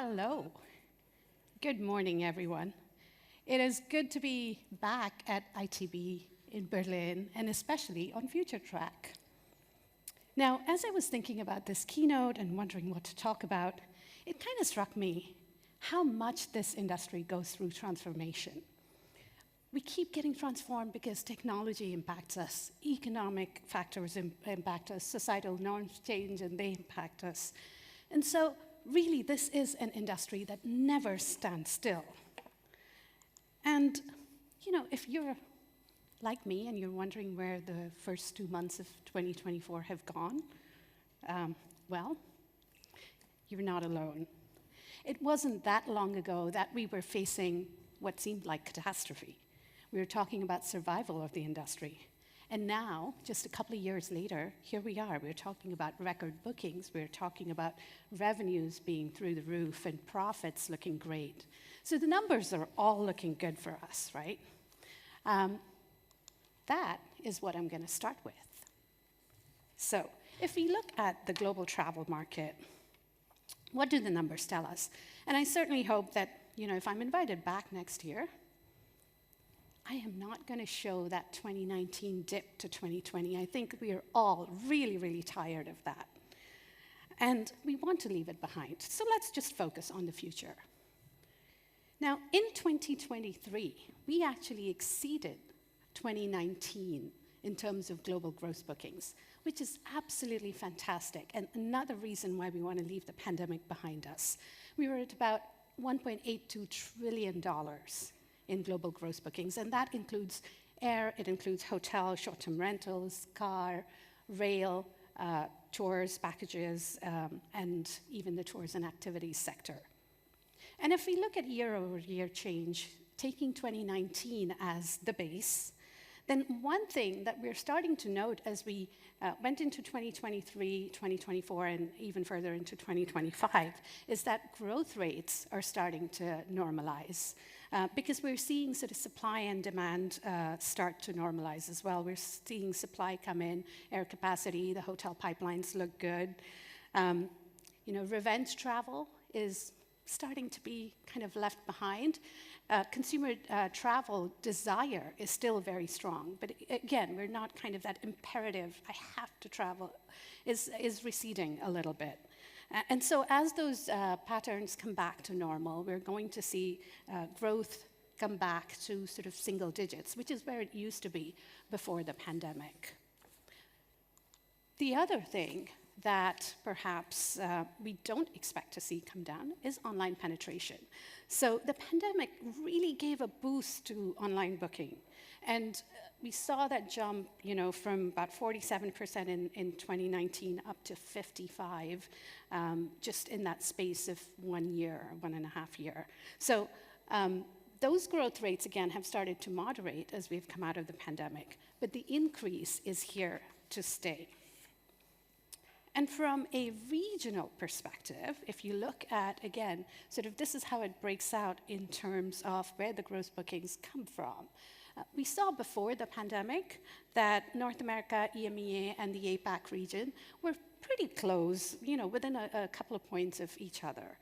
Hello. Good morning, everyone. It is good to be back at ITB in Berlin, and especially on Future Track. Now, as I was thinking about this keynote and wondering what to talk about, it kind of struck me how much this industry goes through transformation. We keep getting transformed because technology impacts us, economic factors impact us, societal norms change and they impact us. And so, really, this is an industry that never stands still. And, if you're like me and you're wondering where the first 2 months of 2024 have gone, well, you're not alone. It wasn't that long ago that we were facing what seemed like catastrophe. We were talking about survival of the industry. And now, just a couple of years later, here we are. We're talking about record bookings. We're talking about revenues being through the roof and profits looking great. So the numbers are all looking good for us, right? That is what I'm going to start with. So if we look at the global travel market, what do the numbers tell us? And I certainly hope that, if I'm invited back next year, I am not going to show that 2019 dip to 2020. I think we are all really, really tired of that. And we want to leave it behind. So let's just focus on the future. Now, in 2023, we actually exceeded 2019 in terms of global gross bookings, which is absolutely fantastic, and another reason why we want to leave the pandemic behind us. We were at about $1.82 trillion in global gross bookings, and that includes air, it includes hotel, short-term rentals, car, rail, tours, packages, and even the tours and activities sector. And if we look at year-over-year change, taking 2019 as the base, then one thing that we're starting to note as we went into 2023, 2024, and even further into 2025, is that growth rates are starting to normalize. Because we're seeing sort of supply and demand start to normalize as well. We're seeing supply come in, air capacity, the hotel pipelines look good. Revenge travel is starting to be kind of left behind. Consumer travel desire is still very strong, but again, we're not kind of that imperative, I have to travel, is receding a little bit. And so as those patterns come back to normal, we're going to see growth come back to sort of single digits, which is where it used to be before the pandemic. The other thing that perhaps we don't expect to see come down is online penetration. So the pandemic really gave a boost to online booking. And we saw that jump, from about 47% in 2019 up to 55%, just in that space of 1 year, 1.5 years. So those growth rates, again, have started to moderate as we've come out of the pandemic. But the increase is here to stay. And from a regional perspective, if you look at, again, sort of this is how it breaks out in terms of where the gross bookings come from. We saw before the pandemic that North America, EMEA, and the APAC region were pretty close, within a couple of points of each other.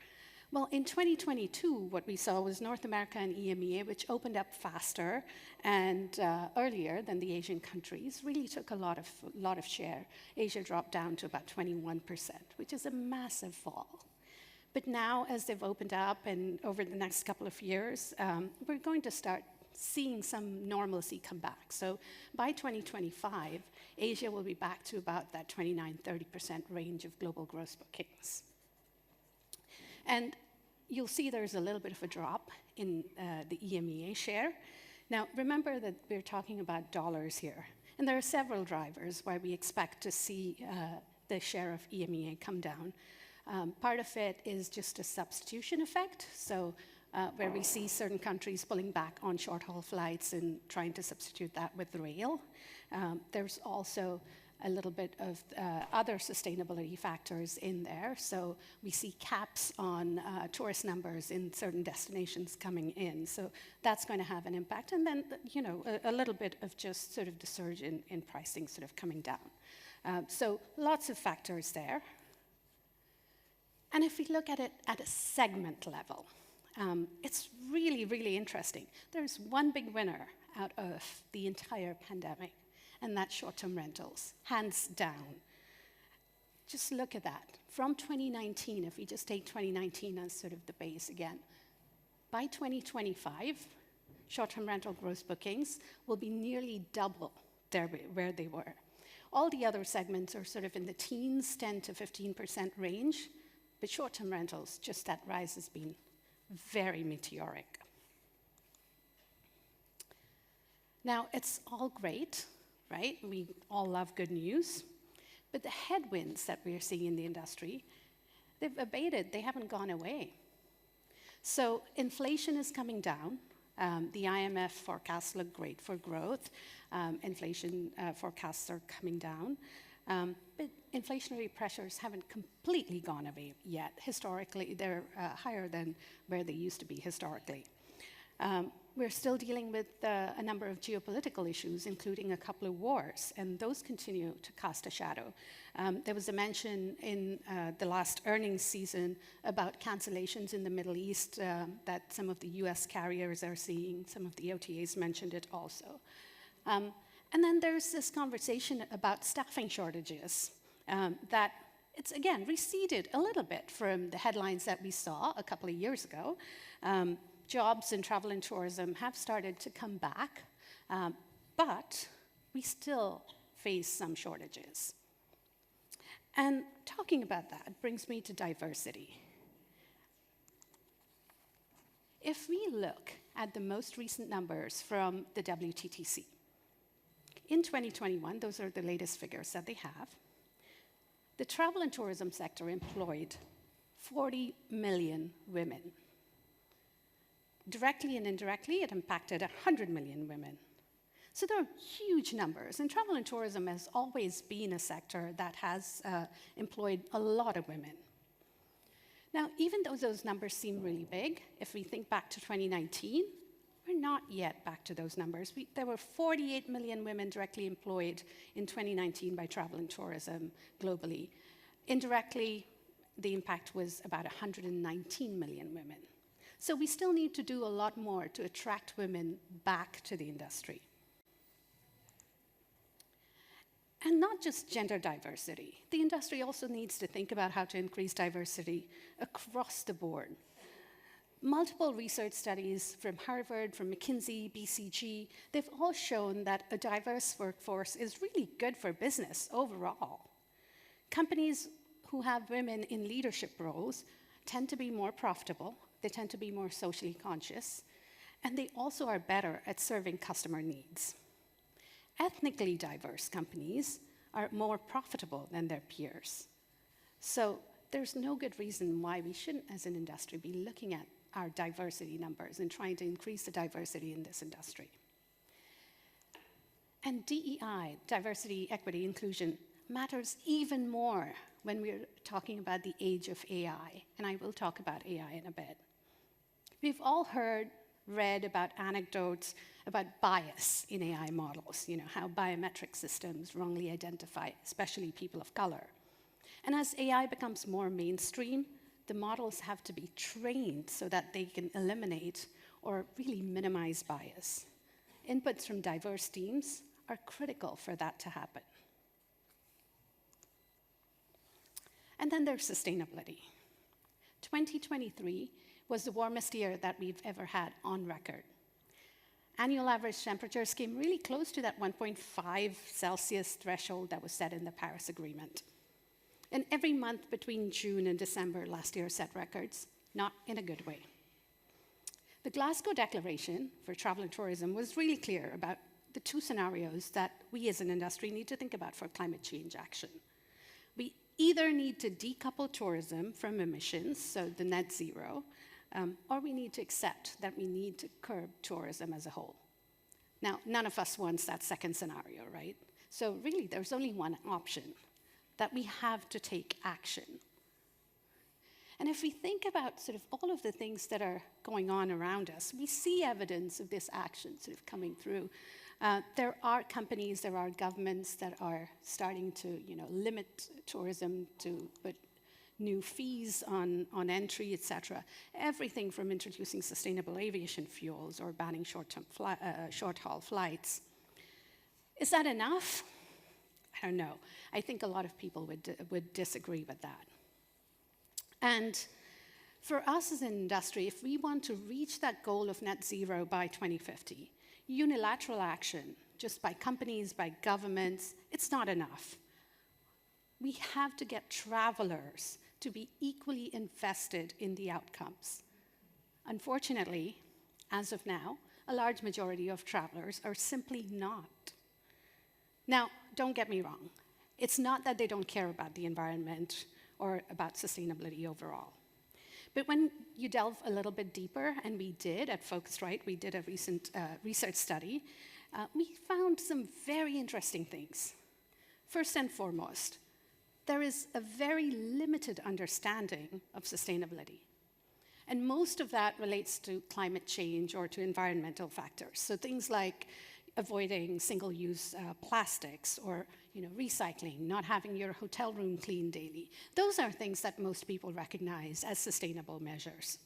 Well, in 2022, what we saw was North America and EMEA, which opened up faster and earlier than the Asian countries, really took a lot of share. Asia dropped down to about 21%, which is a massive fall. But now, as they've opened up and over the next couple of years, we're going to start seeing some normalcy come back. So by 2025, Asia will be back to about that 29-30% range of global gross bookings. And you'll see there's a little bit of a drop in the EMEA share. Now, remember that we're talking about dollars here. And there are several drivers why we expect to see the share of EMEA come down. Part of it is just a substitution effect. So where we see certain countries pulling back on short-haul flights and trying to substitute that with rail. There's also a little bit of other sustainability factors in there. So we see caps on tourist numbers in certain destinations coming in. So that's going to have an impact. And then, a little bit of just sort of the surge in pricing sort of coming down. So lots of factors there. And if we look at it at a segment level, it's really, really interesting. There's one big winner out of the entire pandemic, and that's short-term rentals, hands down. Just look at that. From 2019, if we just take 2019 as sort of the base again, by 2025, short-term rental gross bookings will be nearly double where they were. All the other segments are sort of in the teens, 10 to 15% range, but short-term rentals, just that rise has been very meteoric. Now, it's all great, right? We all love good news, but the headwinds that we're seeing in the industry, they've abated, they haven't gone away. So inflation is coming down. The IMF forecasts look great for growth. Inflation forecasts are coming down. But inflationary pressures haven't completely gone away yet. Historically, they're higher than where they used to be historically. We're still dealing with a number of geopolitical issues, including a couple of wars, and those continue to cast a shadow. There was a mention in the last earnings season about cancellations in the Middle East that some of the US carriers are seeing. Some of the OTAs mentioned it also. And then there's this conversation about staffing shortages that it's, again, receded a little bit from the headlines that we saw a couple of years ago. Jobs in travel and tourism have started to come back, but we still face some shortages. And talking about that brings me to diversity. If we look at the most recent numbers from the WTTC, in 2021, those are the latest figures that they have, the travel and tourism sector employed 40 million women. Directly and indirectly, it impacted 100 million women. So there are huge numbers, and travel and tourism has always been a sector that has employed a lot of women. Now, even though those numbers seem really big, if we think back to 2019, we're not yet back to those numbers. There were 48 million women directly employed in 2019 by travel and tourism globally. Indirectly, the impact was about 119 million women. So we still need to do a lot more to attract women back to the industry. And not just gender diversity. The industry also needs to think about how to increase diversity across the board. Multiple research studies from Harvard, from McKinsey, BCG, they've all shown that a diverse workforce is really good for business overall. Companies who have women in leadership roles tend to be more profitable, they tend to be more socially conscious, and they also are better at serving customer needs. Ethnically diverse companies are more profitable than their peers. So there's no good reason why we shouldn't, as an industry, be looking at our diversity numbers and trying to increase the diversity in this industry. And DEI, diversity, equity, inclusion, matters even more when we're talking about the age of AI, and I will talk about AI in a bit. We've all read about anecdotes about bias in AI models, how biometric systems wrongly identify, especially people of color. And as AI becomes more mainstream, the models have to be trained so that they can eliminate or really minimize bias. Inputs from diverse teams are critical for that to happen. And then there's sustainability. 2023 was the warmest year that we've ever had on record. Annual average temperatures came really close to that 1.5 Celsius threshold that was set in the Paris Agreement. And every month between June and December last year set records, not in a good way. The Glasgow Declaration for Travel and Tourism was really clear about the two scenarios that we as an industry need to think about for climate change action. We either need to decouple tourism from emissions, so the net zero, or we need to accept that we need to curb tourism as a whole. Now, none of us wants that second scenario, right? So really, there's only one option, that we have to take action. And if we think about sort of all of the things that are going on around us, we see evidence of this action sort of coming through. There are companies, there are governments that are starting to limit tourism to but new fees on entry, et cetera. Everything from introducing sustainable aviation fuels or banning short-haul flights. Is that enough? I don't know. I think a lot of people would disagree with that. And for us as an industry, if we want to reach that goal of net zero by 2050, unilateral action, just by companies, by governments, it's not enough. We have to get travelers to be equally invested in the outcomes. Unfortunately, as of now, a large majority of travelers are simply not. Now, don't get me wrong. It's not that they don't care about the environment or about sustainability overall. But when you delve a little bit deeper, and we did at Phocuswright, we did a recent research study, we found some very interesting things. First and foremost, there is a very limited understanding of sustainability. And most of that relates to climate change or to environmental factors. So things like avoiding single-use plastics or recycling, not having your hotel room cleaned daily. Those are things that most people recognize as sustainable measures.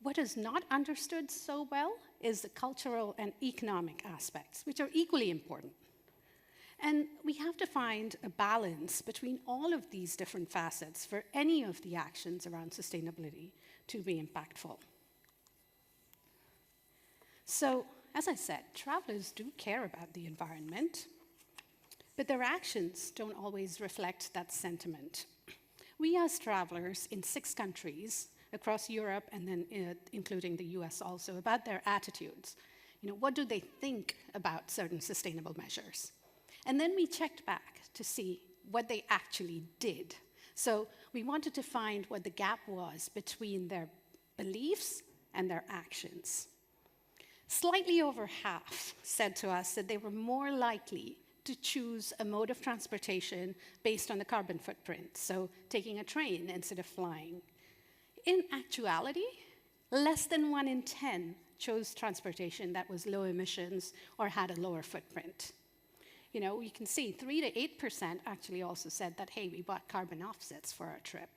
What is not understood so well is the cultural and economic aspects, which are equally important. And we have to find a balance between all of these different facets for any of the actions around sustainability to be impactful. So, as I said, travelers do care about the environment, but their actions don't always reflect that sentiment. We asked travelers in 6 countries across Europe and then including the US also about their attitudes. What do they think about certain sustainable measures? And then we checked back to see what they actually did. So we wanted to find what the gap was between their beliefs and their actions. Slightly over half said to us that they were more likely to choose a mode of transportation based on the carbon footprint, so taking a train instead of flying. In actuality, less than 1 in 10 chose transportation that was low emissions or had a lower footprint. You can see 3 to 8% actually also said that, hey, we bought carbon offsets for our trip.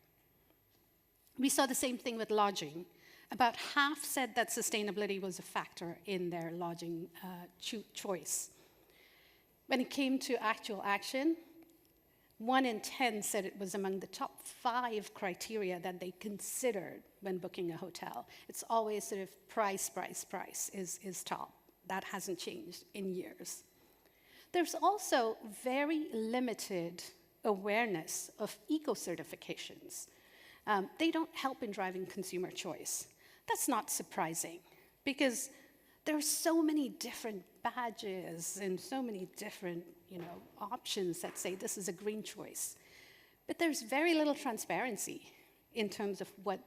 We saw the same thing with lodging. About half said that sustainability was a factor in their lodging choice. When it came to actual action, 1 in 10 said it was among the top 5 criteria that they considered when booking a hotel. It's always sort of price is top. That hasn't changed in years. There's also very limited awareness of eco-certifications. They don't help in driving consumer choice. That's not surprising, because there are so many different badges and so many different options that say this is a green choice. But there's very little transparency in terms of what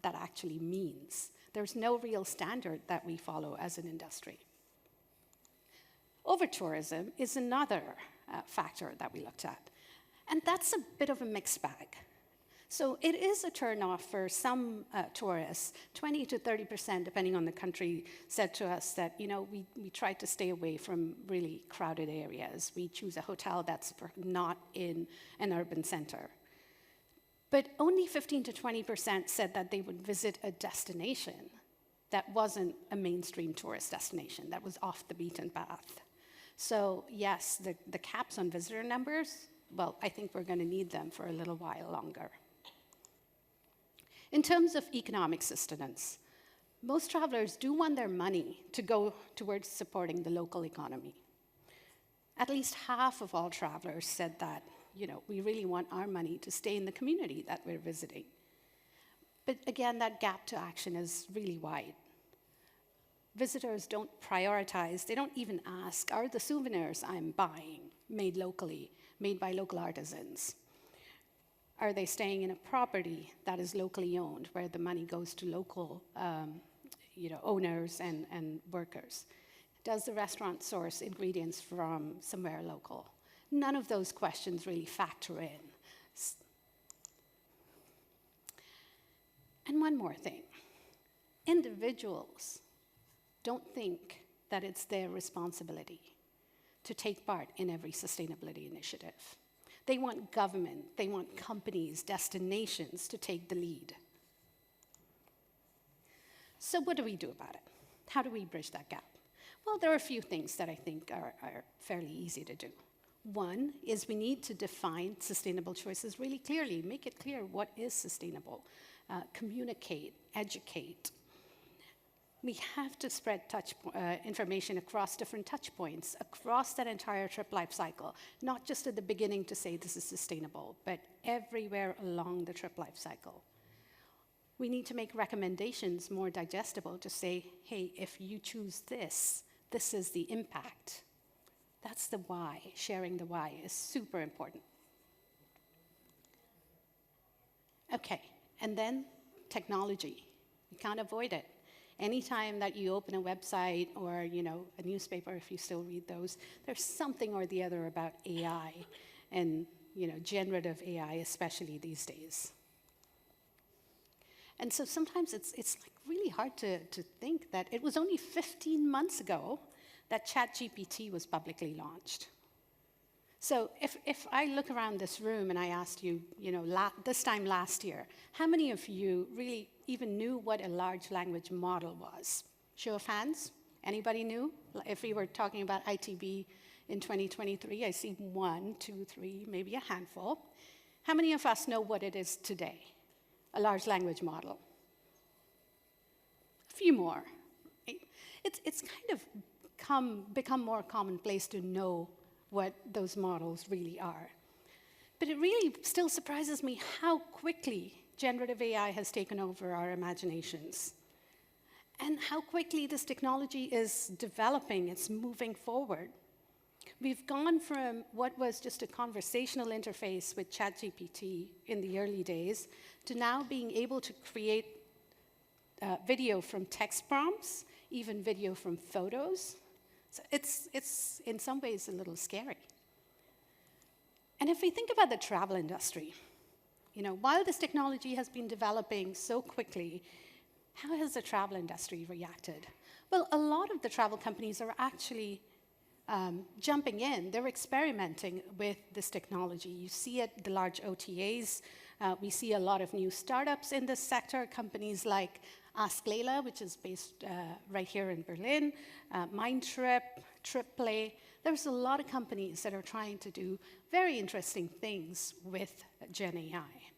that actually means. There's no real standard that we follow as an industry. Over-tourism is another factor that we looked at. And that's a bit of a mixed bag. So it is a turnoff for some tourists. 20 to 30%, depending on the country, said to us that, we try to stay away from really crowded areas. We choose a hotel that's not in an urban center. But only 15 to 20% said that they would visit a destination that wasn't a mainstream tourist destination, that was off the beaten path. So yes, the caps on visitor numbers, well, I think we're going to need them for a little while longer. In terms of economic sustenance, most travelers do want their money to go towards supporting the local economy. At least half of all travelers said that, we really want our money to stay in the community that we're visiting. But again, that gap to action is really wide. Visitors don't prioritize, they don't even ask, are the souvenirs I'm buying made locally, made by local artisans? Are they staying in a property that is locally owned, where the money goes to local owners and workers? Does the restaurant source ingredients from somewhere local? None of those questions really factor in. And one more thing. Individuals don't think that it's their responsibility to take part in every sustainability initiative. They want government, they want companies, destinations to take the lead. So what do we do about it? How do we bridge that gap? Well, there are a few things that I think are fairly easy to do. One is we need to define sustainable choices really clearly, make it clear what is sustainable, communicate, educate. We have to spread information across different touch points, across that entire trip life cycle, not just at the beginning to say this is sustainable, but everywhere along the trip life cycle. We need to make recommendations more digestible to say, hey, if you choose this, this is the impact. That's the why. Sharing the why is super important. Okay, and then technology. You can't avoid it. Anytime that you open a website or a newspaper, if you still read those, there's something or the other about AI and generative AI, especially these days. And so sometimes it's like really hard to think that it was only 15 months ago that ChatGPT was publicly launched. So if I look around this room and I asked you, this time last year, how many of you really even knew what a large language model was? Show of hands. Anybody knew? If we were talking about ITB in 2023, I see 1, 2, 3, maybe a handful. How many of us know what it is today? A large language model. A few more. It's kind of become more commonplace to know what those models really are. But it really still surprises me how quickly generative AI has taken over our imaginations and how quickly this technology is developing, it's moving forward. We've gone from what was just a conversational interface with ChatGPT in the early days to now being able to create video from text prompts, even video from photos. So it's in some ways a little scary. And if we think about the travel industry, while this technology has been developing so quickly, how has the travel industry reacted? Well, a lot of the travel companies are actually jumping in. They're experimenting with this technology. You see it, the large OTAs. We see a lot of new startups in this sector, companies like Ask Layla, which is based right here in Berlin, Mindtrip, TripPlay. There's a lot of companies that are trying to do very interesting things with Gen AI.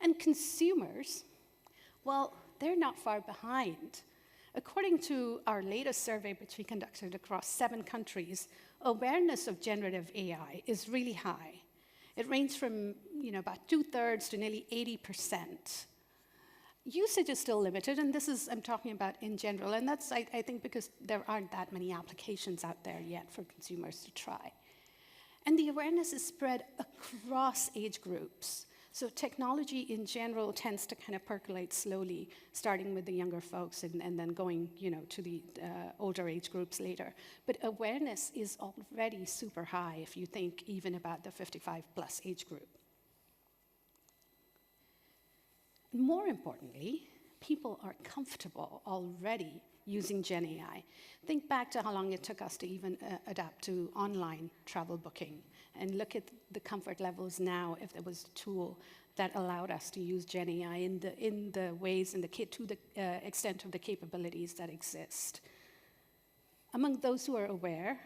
And consumers, well, they're not far behind. According to our latest survey, which we conducted across 7 countries, awareness of generative AI is really high. It ranges from about 2/3 to nearly 80%. Usage is still limited, and this is, I'm talking about in general, and that's, I think, because there aren't that many applications out there yet for consumers to try. And the awareness is spread across age groups. So technology in general tends to kind of percolate slowly, starting with the younger folks and then going, to the older age groups later. But awareness is already super high if you think even about the 55+ age group. More importantly, people are comfortable already using Gen AI. Think back to how long it took us to even adapt to online travel booking, and look at the comfort levels now if there was a tool that allowed us to use Gen AI in the ways and to the extent of the capabilities that exist. Among those who are aware,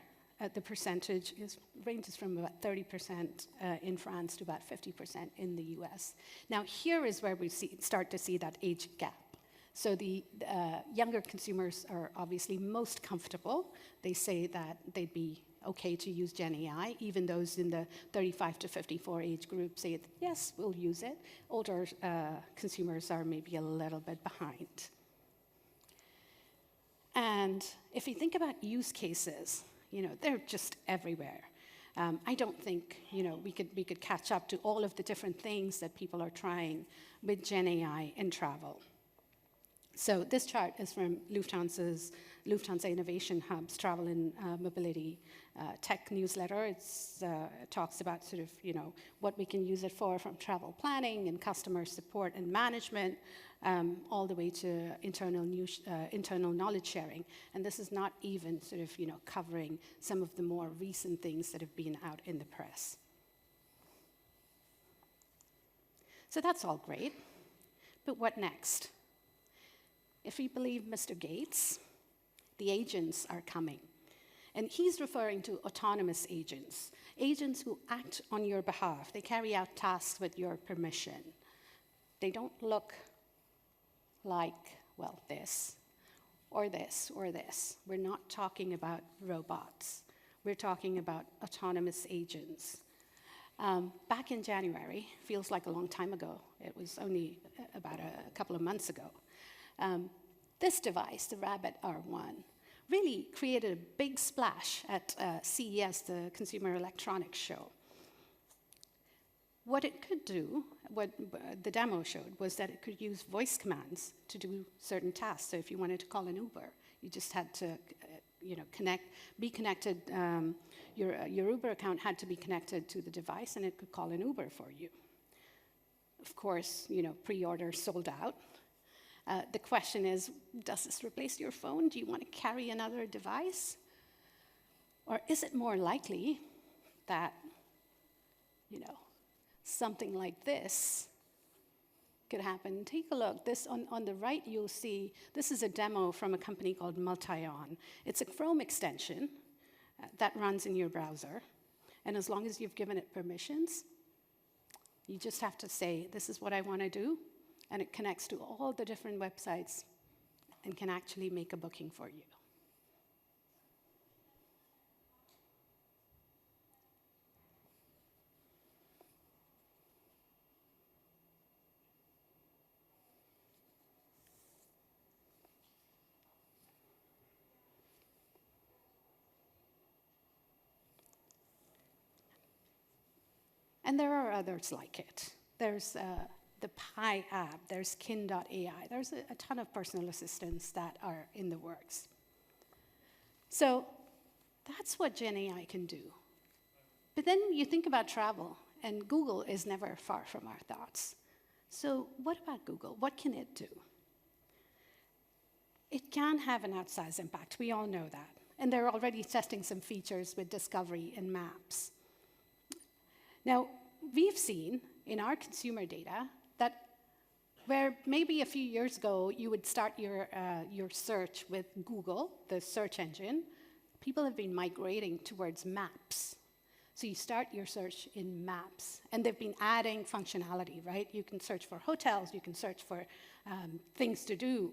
the percentage ranges from about 30% in France to about 50% in the US. Now, here is where we start to see that age gap. So the younger consumers are obviously most comfortable. They say that they'd be okay to use Gen AI. Even those in the 35 to 54 age group say, yes, we'll use it. Older consumers are maybe a little bit behind. And if you think about use cases, they're just everywhere. I don't think we could catch up to all of the different things that people are trying with Gen AI in travel. So this chart is from Lufthansa Innovation Hub's Travel and Mobility Tech newsletter. It talks about sort of, what we can use it for, from travel planning and customer support and management, all the way to internal knowledge sharing. And this is not even sort of, covering some of the more recent things that have been out in the press. So that's all great. But what next? If we believe Mr. Gates, the agents are coming. And he's referring to autonomous agents, agents who act on your behalf. They carry out tasks with your permission. They don't look like, well, this, or this, or this. We're not talking about robots. We're talking about autonomous agents. Back in January, feels like a long time ago. It was only about a couple of months ago. This device, the Rabbit R1, really created a big splash at CES, the Consumer Electronics Show. What it could do, what the demo showed, was that it could use voice commands to do certain tasks. So if you wanted to call an Uber, you just had to, be connected. Your Uber account had to be connected to the device, and it could call an Uber for you. Of course, pre-order sold out. The question is, does this replace your phone? Do you want to carry another device? Or is it more likely that, something like this could happen? Take a look. This on the right, you'll see, this is a demo from a company called Multion. It's a Chrome extension that runs in your browser. And as long as you've given it permissions, you just have to say, this is what I want to do. And it connects to all the different websites and can actually make a booking for you. And there are others like it. There's the Pi app, there's kin.ai, there's a ton of personal assistants that are in the works. So that's what Gen AI can do. But then you think about travel, and Google is never far from our thoughts. So what about Google? What can it do? It can have an outsized impact, we all know that. And they're already testing some features with discovery and maps. Now, we've seen in our consumer data that where maybe a few years ago you would start your search with Google, the search engine, people have been migrating towards maps. So you start your search in maps, and they've been adding functionality, right? You can search for hotels, you can search for things to do.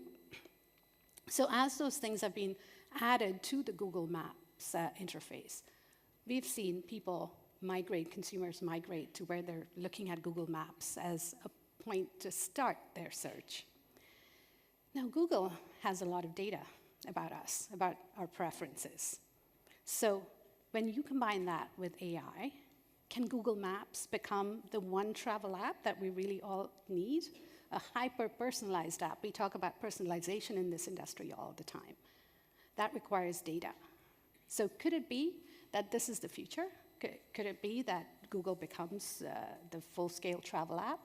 So as those things have been added to the Google Maps interface, we've seen people consumers migrate to where they're looking at Google Maps as a point to start their search. Now, Google has a lot of data about us, about our preferences. So when you combine that with AI, can Google Maps become the one travel app that we really all need? A hyper-personalized app. We talk about personalization in this industry all the time. That requires data. So could it be that this is the future? Could it be that Google becomes the full-scale travel app?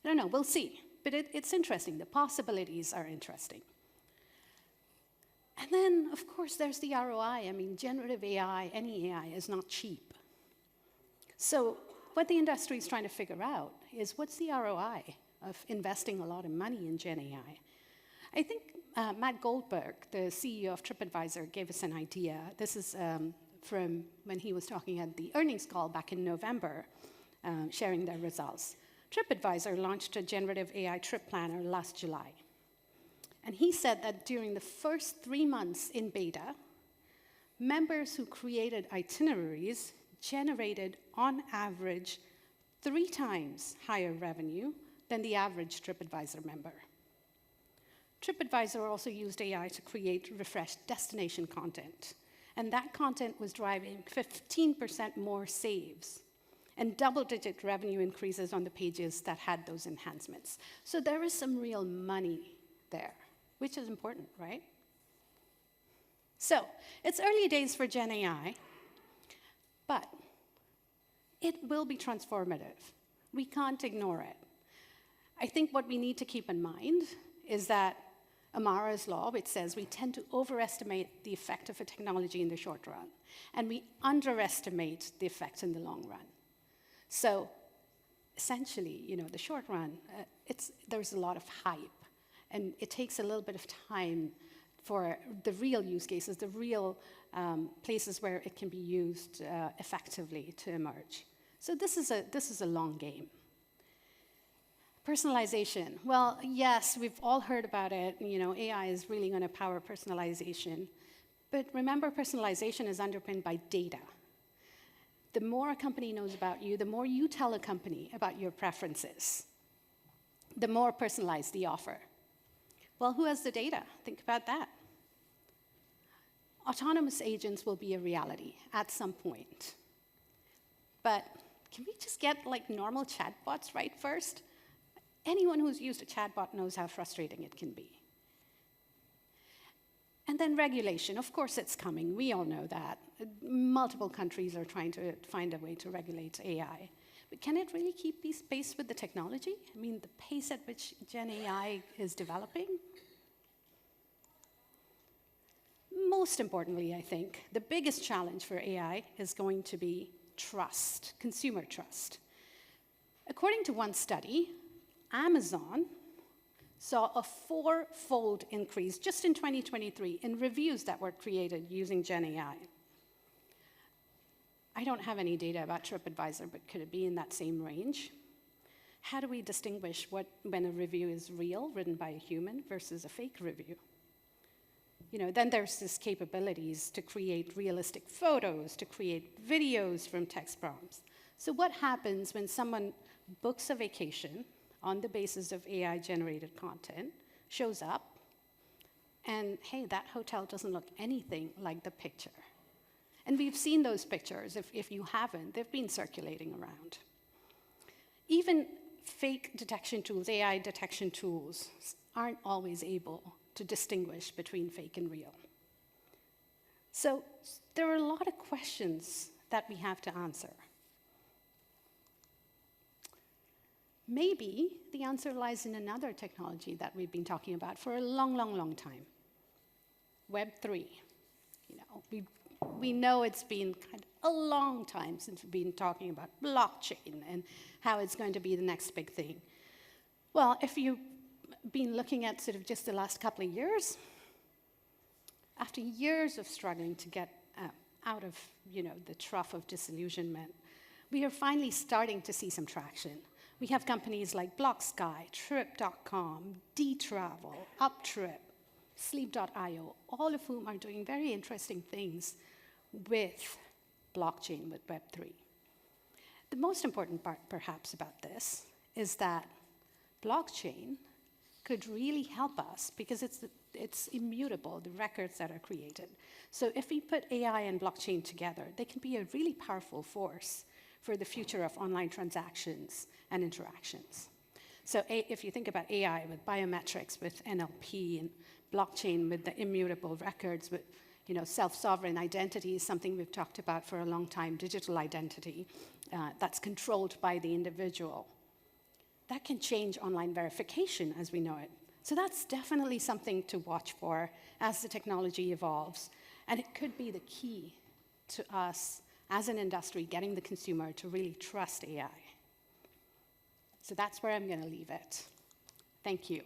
I don't know, we'll see. But it's interesting. The possibilities are interesting. And then, of course, there's the ROI. I mean, generative AI, any AI, is not cheap. So what the industry is trying to figure out is what's the ROI of investing a lot of money in Gen AI? I think Matt Goldberg, the CEO of TripAdvisor, gave us an idea. This is from when he was talking at the earnings call back in November, sharing their results. TripAdvisor launched a generative AI trip planner last July. And he said that during the first 3 months in beta, members who created itineraries generated, on average, 3 times higher revenue than the average TripAdvisor member. TripAdvisor also used AI to create refreshed destination content. And that content was driving 15% more saves and double-digit revenue increases on the pages that had those enhancements. So there is some real money there, which is important, right? So it's early days for Gen AI, but it will be transformative. We can't ignore it. I think what we need to keep in mind is that Amara's law, which says we tend to overestimate the effect of a technology in the short run, and we underestimate the effect in the long run. So essentially, the short run, there's a lot of hype, and it takes a little bit of time for the real use cases, the real places where it can be used effectively to emerge. So this is a long game. Personalization. Well, yes, we've all heard about it. AI is really going to power personalization. But remember, personalization is underpinned by data. The more a company knows about you, the more you tell a company about your preferences, the more personalized the offer. Well, who has the data? Think about that. Autonomous agents will be a reality at some point. But can we just get normal chatbots right first? Anyone who's used a chatbot knows how frustrating it can be. And then regulation. Of course it's coming. We all know that. Multiple countries are trying to find a way to regulate AI. But can it really keep pace with the technology? I mean, the pace at which Gen AI is developing? Most importantly, I think, the biggest challenge for AI is going to be trust, consumer trust. According to one study, Amazon saw a 4-fold increase just in 2023 in reviews that were created using Gen AI. I don't have any data about TripAdvisor, but could it be in that same range? How do we distinguish when a review is real, written by a human, versus a fake review? Then there's this capabilities to create realistic photos, to create videos from text prompts. So what happens when someone books a vacation on the basis of AI-generated content, shows up, and hey, that hotel doesn't look anything like the picture? And we've seen those pictures. If you haven't, they've been circulating around. Even fake detection tools, AI detection tools, aren't always able to distinguish between fake and real. So there are a lot of questions that we have to answer. Maybe the answer lies in another technology that we've been talking about for a long, long, long time. Web3. We know it's been kind of a long time since we've been talking about blockchain and how it's going to be the next big thing. Well, if you've been looking at sort of just the last couple of years, after years of struggling to get out of the trough of disillusionment, we are finally starting to see some traction. We have companies like BlockSky, Trip.com, dTravel, UpTrip, Sleep.io, all of whom are doing very interesting things with blockchain, with Web3. The most important part, perhaps, about this is that blockchain could really help us because it's immutable, the records that are created. So if we put AI and blockchain together, they can be a really powerful force for the future of online transactions and interactions. So if you think about AI with biometrics, with NLP, and blockchain with the immutable records, with self-sovereign identity is something we've talked about for a long time, digital identity that's controlled by the individual. That can change online verification as we know it. So that's definitely something to watch for as the technology evolves. And it could be the key to us as an industry getting the consumer to really trust AI. So that's where I'm going to leave it. Thank you.